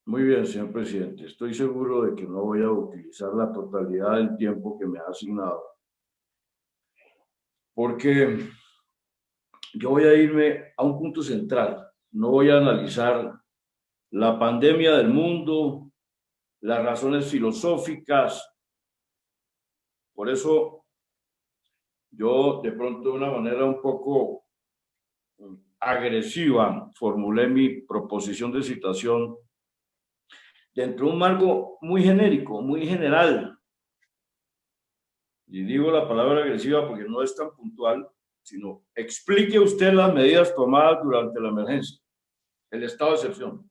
Muy bien, señor presidente. Estoy seguro de que no voy a utilizar la totalidad del tiempo que me ha asignado, porque yo voy a irme a un punto central. No voy a analizar la pandemia del mundo, las razones filosóficas. Por eso yo de pronto de una manera un poco agresiva formulé mi proposición de citación dentro de un marco muy genérico, muy general. Y digo la palabra agresiva porque no es tan puntual, sino explique usted las medidas tomadas durante la emergencia, el estado de excepción.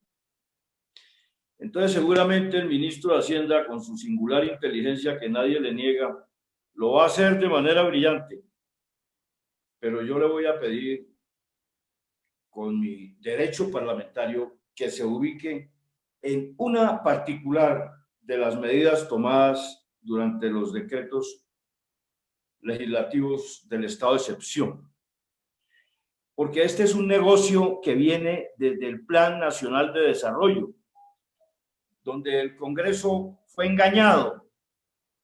Entonces, seguramente el ministro de Hacienda, con su singular inteligencia que nadie le niega, lo va a hacer de manera brillante. Pero yo le voy a pedir, con mi derecho parlamentario, que se ubique en una particular de las medidas tomadas durante los decretos legislativos del estado de excepción. Porque este es un negocio que viene desde el Plan Nacional de Desarrollo, donde el Congreso fue engañado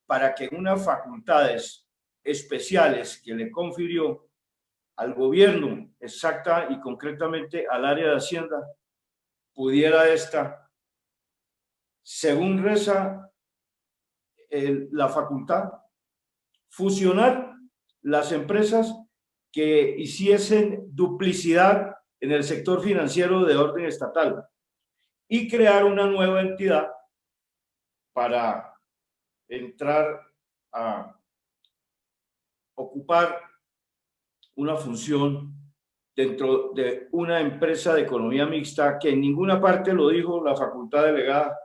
para que unas facultades especiales que le confirió al gobierno, exacta y concretamente al área de Hacienda, pudiera esta, según reza la facultad, fusionar las empresas que hiciesen duplicidad en el sector financiero de orden estatal y crear una nueva entidad para entrar a ocupar una función dentro de una empresa de economía mixta que en ninguna parte lo dijo la facultad delegada,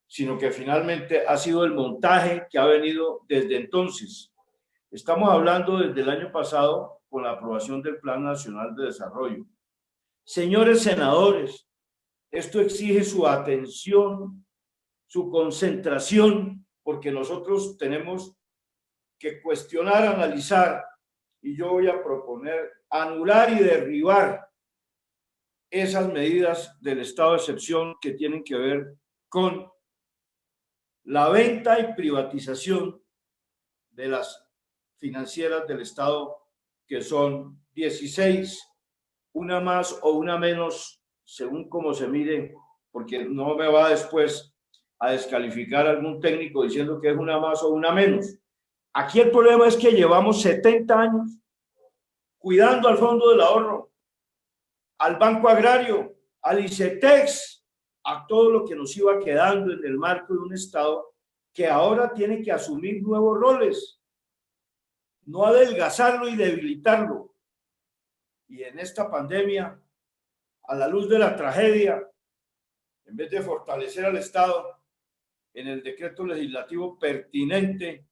sino que finalmente ha sido el montaje que ha venido desde entonces. Estamos hablando desde el año pasado con la aprobación del Plan Nacional de Desarrollo. Señores senadores, esto exige su atención, su concentración, porque nosotros tenemos que cuestionar, analizar, y yo voy a proponer anular y derribar esas medidas del estado de excepción que tienen que ver con la venta y privatización de las financieras del Estado, que son 16, una más o una menos, según cómo se mire, porque no me va después a descalificar algún técnico diciendo que es una más o una menos. Aquí el problema es que llevamos 70 años cuidando al Fondo del Ahorro, al Banco Agrario, al ICETEX, a todo lo que nos iba quedando en el marco de un Estado que ahora tiene que asumir nuevos roles, no adelgazarlo y debilitarlo. Y en esta pandemia, a la luz de la tragedia, en vez de fortalecer al Estado, en el decreto legislativo pertinente,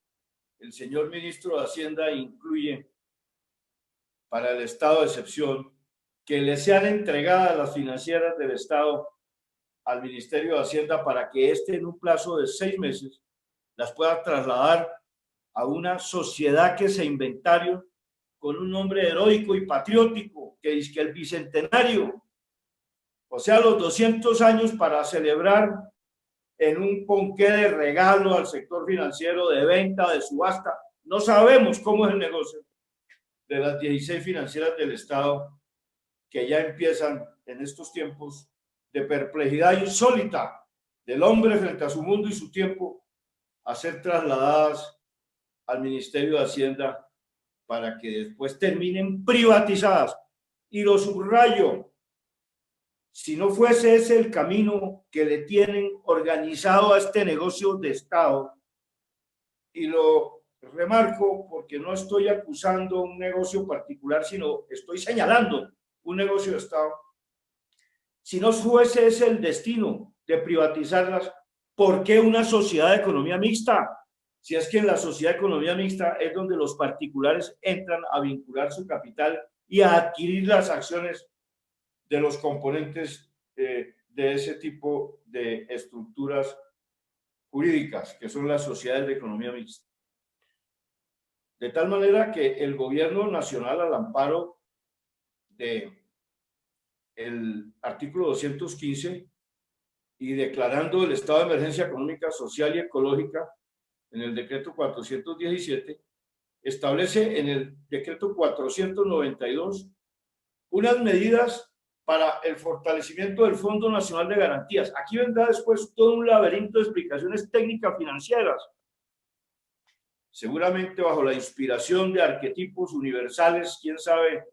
el señor ministro de Hacienda incluye para el estado de excepción que le sean entregadas las financieras del Estado al Ministerio de Hacienda para que éste en un plazo de 6 meses las pueda trasladar a una sociedad que se inventario con un nombre heroico y patriótico, que es que el bicentenario, o sea, los 200 años para celebrar en un ponqué de regalo al sector financiero, de venta, de subasta. No sabemos cómo es el negocio de las 16 financieras del Estado que ya empiezan en estos tiempos de perplejidad insólita del hombre frente a su mundo y su tiempo a ser trasladadas al Ministerio de Hacienda para que después terminen privatizadas. Y lo subrayo, si no fuese ese el camino que le tienen organizado a este negocio de Estado, y lo remarco porque no estoy acusando un negocio particular, sino estoy señalando un negocio de Estado, si no fuese ese el destino de privatizarlas, ¿por qué una sociedad de economía mixta? Si es que en la sociedad de economía mixta es donde los particulares entran a vincular su capital y a adquirir las acciones de los componentes de ese tipo de estructuras jurídicas, que son las sociedades de economía mixta. De tal manera que el gobierno nacional, al amparo del artículo 215, y declarando el estado de emergencia económica, social y ecológica en el decreto 417, establece en el decreto 492 unas medidas para el fortalecimiento del Fondo Nacional de Garantías. Aquí vendrá después todo un laberinto de explicaciones técnicas financieras, seguramente bajo la inspiración de arquetipos universales, quién sabe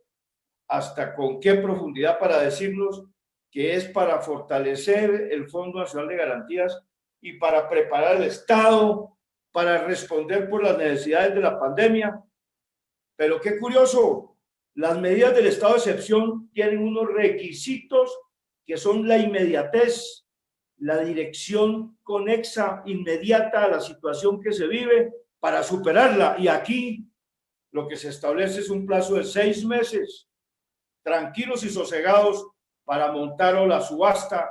hasta con qué profundidad, para decirnos que es para fortalecer el Fondo Nacional de Garantías y para preparar el Estado para responder por las necesidades de la pandemia. Pero qué curioso, las medidas del estado de excepción tienen unos requisitos que son la inmediatez, la dirección conexa, inmediata a la situación que se vive para superarla. Y aquí lo que se establece es un plazo de 6 meses, tranquilos y sosegados, para montar o la subasta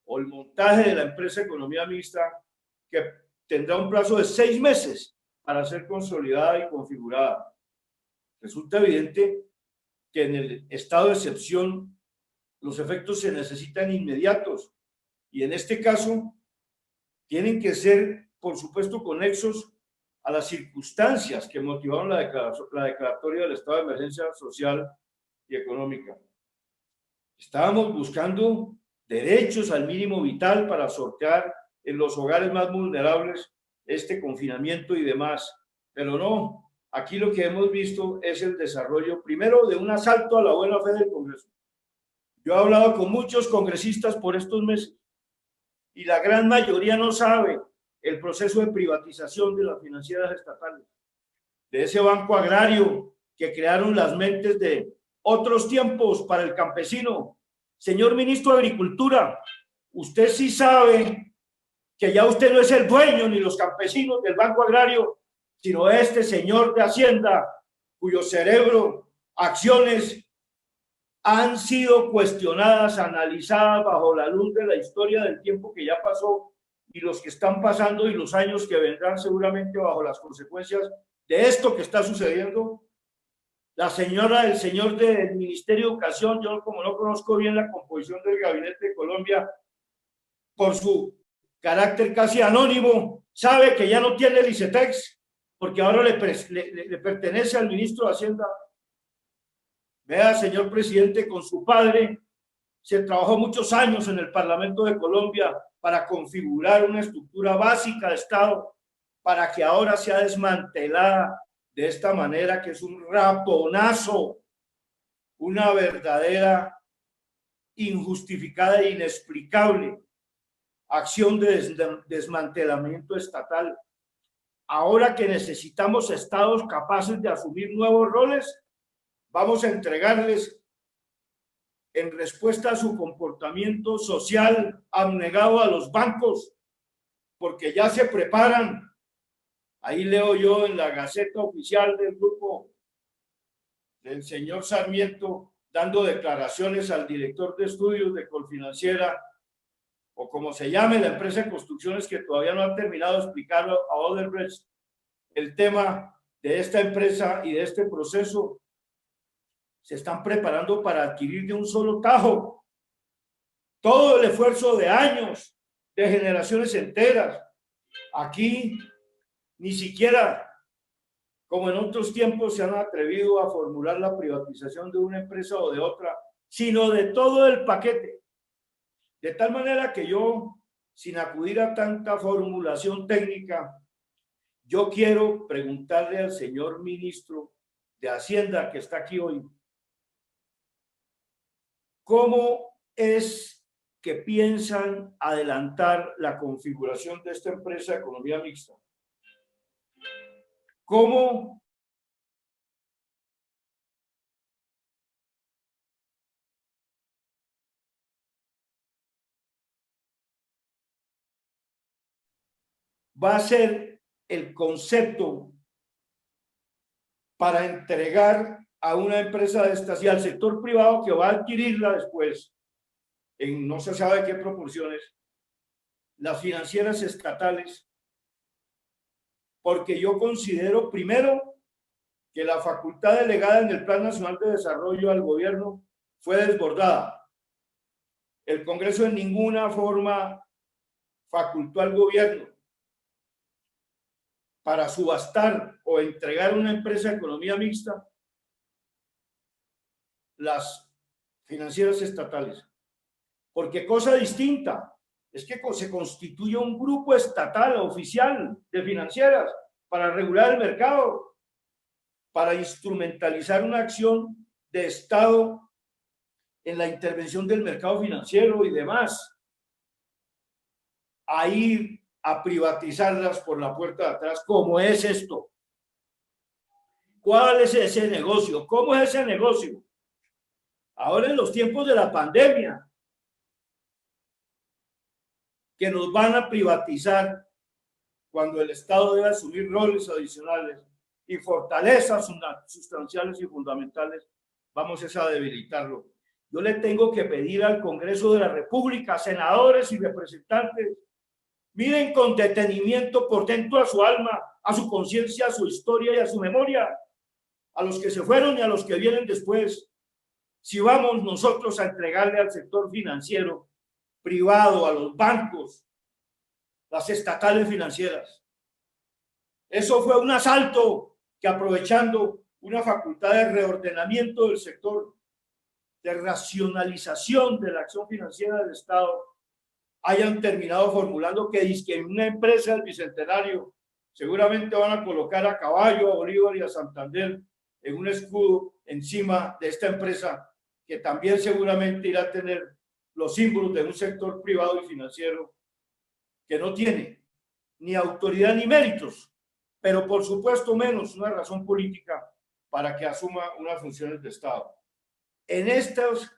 o el montaje de la empresa Economía Mixta, que tendrá un plazo de 6 meses para ser consolidada y configurada. Resulta evidente que en el estado de excepción los efectos se necesitan inmediatos y en este caso tienen que ser, por supuesto, conexos a las circunstancias que motivaron la declaratoria del estado de emergencia social y económica. Estábamos buscando derechos al mínimo vital para sortear en los hogares más vulnerables este confinamiento y demás, pero no. Aquí lo que hemos visto es el desarrollo, primero, de un asalto a la buena fe del Congreso. Yo he hablado con muchos congresistas por estos meses y la gran mayoría no sabe el proceso de privatización de las financieras estatales, de ese banco agrario que crearon las mentes de otros tiempos para el campesino. Señor ministro de Agricultura, usted sí sabe que ya usted no es el dueño ni los campesinos del banco agrario, sino este señor de Hacienda, cuyo cerebro, acciones han sido cuestionadas, analizadas bajo la luz de la historia del tiempo que ya pasó y los que están pasando y los años que vendrán seguramente bajo las consecuencias de esto que está sucediendo. La señora, el señor del Ministerio de Educación, yo como no conozco bien la composición del Gabinete de Colombia, por su carácter casi anónimo, sabe que ya no tiene el ICETEX, porque ahora le pertenece al ministro de Hacienda. Vea, señor presidente, con su padre se trabajó muchos años en el Parlamento de Colombia para configurar una estructura básica de Estado, para que ahora sea desmantelada de esta manera, que es un raponazo, una verdadera injustificada e inexplicable acción de desmantelamiento estatal. Ahora que necesitamos estados capaces de asumir nuevos roles, vamos a entregarles, en respuesta a su comportamiento social abnegado a los bancos, porque ya se preparan. Ahí leo yo en la Gaceta Oficial del grupo del señor Sarmiento, dando declaraciones al director de estudios de Colfinanciera, o como se llame la empresa de construcciones, que todavía no ha terminado de explicarlo a Odebrecht, el tema de esta empresa y de este proceso. Se están preparando para adquirir de un solo tajo todo el esfuerzo de años, de generaciones enteras. Aquí ni siquiera, como en otros tiempos, se han atrevido a formular la privatización de una empresa o de otra, sino de todo el paquete. De tal manera que yo, sin acudir a tanta formulación técnica, yo quiero preguntarle al señor ministro de Hacienda que está aquí hoy, ¿cómo es que piensan adelantar la configuración de esta empresa de economía mixta? ¿Cómo va a ser el concepto para entregar a una empresa de estas y al sector privado que va a adquirirla después, en no se sabe qué proporciones, las financieras estatales? Porque yo considero, primero, que la facultad delegada en el Plan Nacional de Desarrollo al gobierno fue desbordada. El Congreso en ninguna forma facultó al gobierno para subastar o entregar a una empresa de economía mixta las financieras estatales. Porque cosa distinta es que se constituye un grupo estatal oficial de financieras para regular el mercado, para instrumentalizar una acción de Estado en la intervención del mercado financiero y demás, a ir a privatizarlas por la puerta de atrás. ¿Cómo es esto? ¿Cuál es ese negocio? ¿Cómo es ese negocio? Ahora en los tiempos de la pandemia, que nos van a privatizar cuando el Estado debe asumir roles adicionales y fortalezas sustanciales y fundamentales, vamos a debilitarlo. Yo le tengo que pedir al Congreso de la República, senadores y representantes, miren con detenimiento por dentro a su alma, a su conciencia, a su historia y a su memoria, a los que se fueron y a los que vienen después. Si vamos nosotros a entregarle al sector financiero privado, a los bancos, las estatales financieras, eso fue un asalto que, aprovechando una facultad de reordenamiento del sector, de racionalización de la acción financiera del Estado, hayan terminado formulando que en una empresa del Bicentenario seguramente van a colocar a Caballo, a Bolívar y a Santander en un escudo encima de esta empresa, que también seguramente irá a tener los símbolos de un sector privado y financiero que no tiene ni autoridad ni méritos, pero por supuesto menos una razón política para que asuma unas funciones de Estado. En estos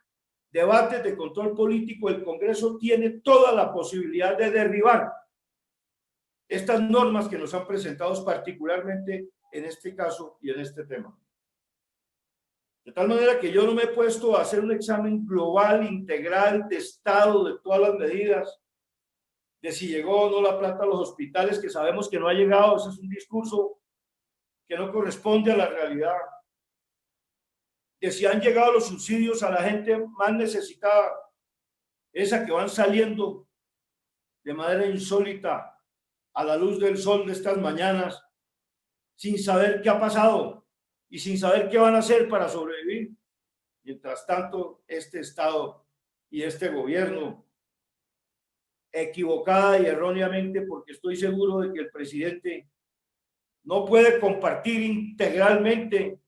debates de control político, el Congreso tiene toda la posibilidad de derribar estas normas que nos han presentado, particularmente en este caso y en este tema. De tal manera que yo no me he puesto a hacer un examen global, integral, de estado, de todas las medidas, de si llegó o no la plata a los hospitales, que sabemos que no ha llegado. Ese es un discurso que no corresponde a la realidad. De si han llegado los subsidios a la gente más necesitada, esa que van saliendo de manera insólita a la luz del sol de estas mañanas, sin saber qué ha pasado y sin saber qué van a hacer para sobrevivir. Mientras tanto, este Estado y este gobierno, equivocada y erróneamente, porque estoy seguro de que el presidente no puede compartir integralmente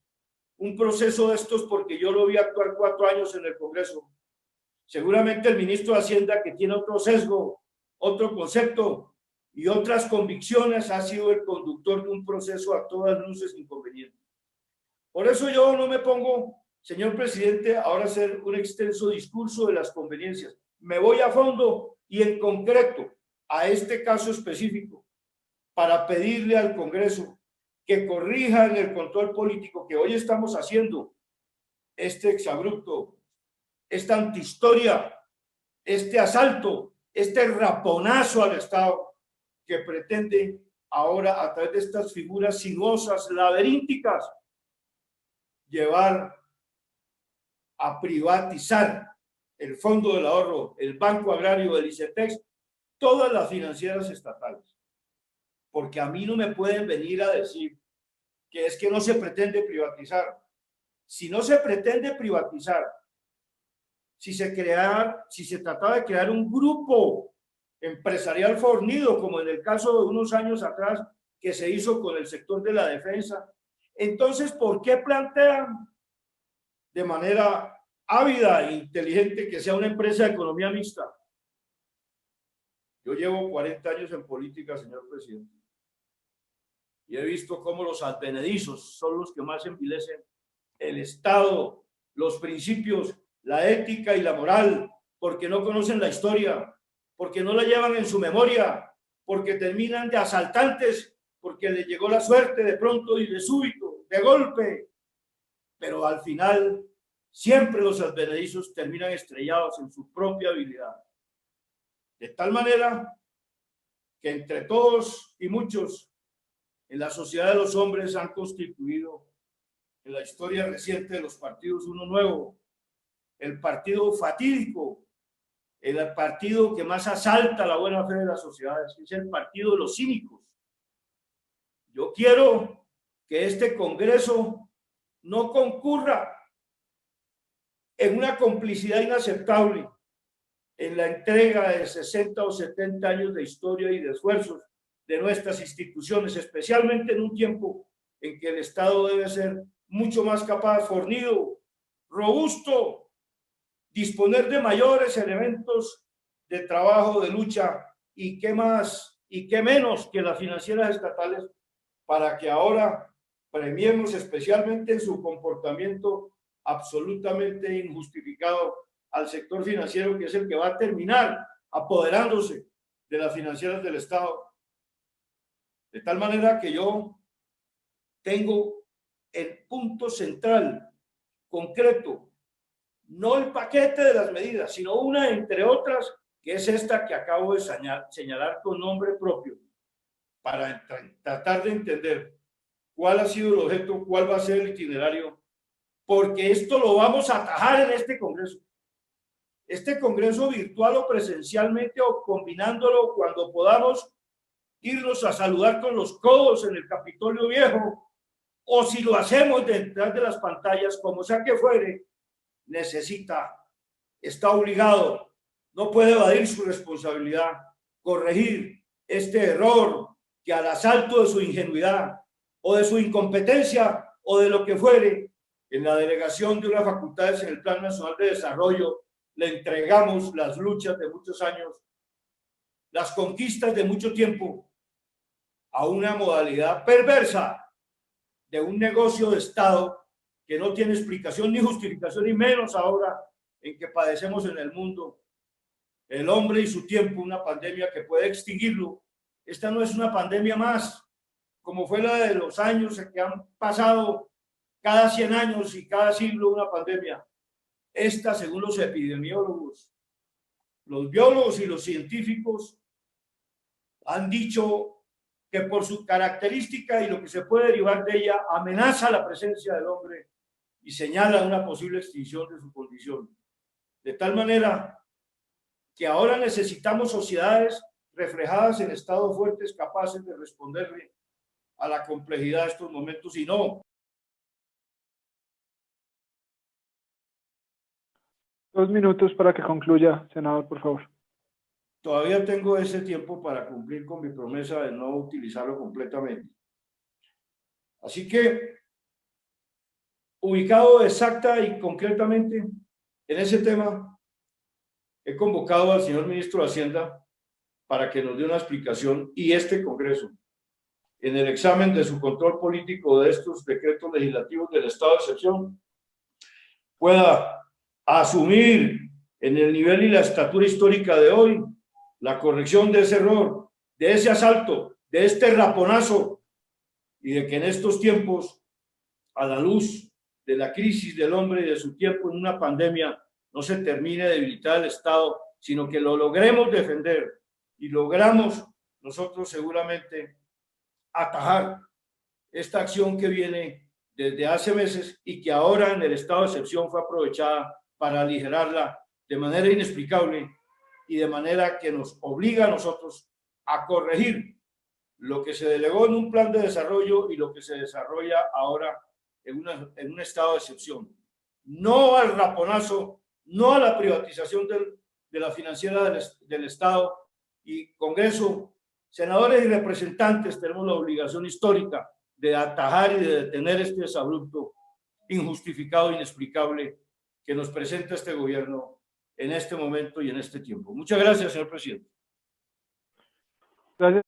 un proceso de estos, porque yo lo vi actuar 4 años en el Congreso. Seguramente el ministro de Hacienda, que tiene otro sesgo, otro concepto y otras convicciones, ha sido el conductor de un proceso a todas luces inconveniente. Por eso yo no me pongo, señor presidente, ahora a hacer un extenso discurso de las conveniencias. Me voy a fondo y en concreto a este caso específico para pedirle al Congreso que corrija en el control político que hoy estamos haciendo este exabrupto, esta antihistoria, este asalto, este raponazo al Estado que pretende ahora, a través de estas figuras sinuosas, laberínticas, llevar a privatizar el Fondo del Ahorro, el Banco Agrario, el ICETEX, todas las financieras estatales. Porque a mí no me pueden venir a decir que es que no se pretende privatizar. Si no se pretende privatizar, si se trataba de crear un grupo empresarial fornido, como en el caso de unos años atrás que se hizo con el sector de la defensa, entonces, ¿por qué plantean de manera ávida e inteligente que sea una empresa de economía mixta? Yo llevo 40 años en política, señor presidente, y he visto cómo los advenedizos son los que más envilecen el Estado, los principios, la ética y la moral, porque no conocen la historia, porque no la llevan en su memoria, porque terminan de asaltantes, porque les llegó la suerte de pronto y de súbito, de golpe, pero al final siempre los advenedizos terminan estrellados en su propia habilidad. De tal manera que entre todos y muchos en la sociedad de los hombres han constituido en la historia reciente de los partidos uno nuevo, el partido fatídico el partido que más asalta la buena fe de las sociedades, es el partido de los cínicos. Yo quiero que este Congreso no concurra en una complicidad inaceptable en la entrega de 60 o 70 años de historia y de esfuerzos de nuestras instituciones, especialmente en un tiempo en que el Estado debe ser mucho más capaz, fornido, robusto, disponer de mayores elementos de trabajo, de lucha, y qué más y qué menos que las financieras estatales, para que ahora premiemos especialmente en su comportamiento absolutamente injustificado al sector financiero, que es el que va a terminar apoderándose de las financieras del Estado. De tal manera que yo tengo el punto central, concreto, no el paquete de las medidas, sino una entre otras, que es esta que acabo de señalar con nombre propio, para tratar de entender cuál ha sido el objeto, cuál va a ser el itinerario, porque esto lo vamos a atajar en este Congreso. Este Congreso virtual o presencialmente, o combinándolo cuando podamos irnos a saludar con los codos en el Capitolio Viejo, o si lo hacemos detrás de las pantallas, como sea que fuere, está obligado, no puede evadir su responsabilidad, corregir este error que al asalto de su ingenuidad o de su incompetencia o de lo que fuere, en la delegación de unas facultades en el Plan Nacional de Desarrollo, le entregamos las luchas de muchos años, las conquistas de mucho tiempo, a una modalidad perversa de un negocio de Estado que no tiene explicación ni justificación, y menos ahora en que padecemos en el mundo el hombre y su tiempo una pandemia que puede extinguirlo. Esta no es una pandemia más, como fue la de los años que han pasado cada 100 años y cada siglo una pandemia. Esta, según los epidemiólogos, los biólogos y los científicos, han dicho que por su característica y lo que se puede derivar de ella, amenaza la presencia del hombre y señala una posible extinción de su condición. De tal manera que ahora necesitamos sociedades reflejadas en estados fuertes, capaces de responderle a la complejidad de estos momentos, y no. 2 minutos para que concluya, senador, por favor. Todavía tengo ese tiempo para cumplir con mi promesa de no utilizarlo completamente. Así que, ubicado exacta y concretamente en ese tema, he convocado al señor ministro de Hacienda para que nos dé una explicación, y este Congreso, en el examen de su control político de estos decretos legislativos del estado de excepción, pueda asumir en el nivel y la estatura histórica de hoy la corrección de ese error, de ese asalto, de este raponazo, y de que en estos tiempos, a la luz de la crisis del hombre y de su tiempo en una pandemia, no se termine de debilitar el Estado, sino que lo logremos defender y logramos nosotros seguramente atajar esta acción que viene desde hace meses y que ahora en el estado de excepción fue aprovechada para aligerarla de manera inexplicable y de manera que nos obliga a nosotros a corregir lo que se delegó en un plan de desarrollo y lo que se desarrolla ahora en un estado de excepción. No al raponazo, no a la privatización de la financiera del Estado. Y Congreso, senadores y representantes, tenemos la obligación histórica de atajar y de detener este desabrupto injustificado, inexplicable que nos presenta este gobierno en este momento y en este tiempo. Muchas gracias, señor presidente. Gracias.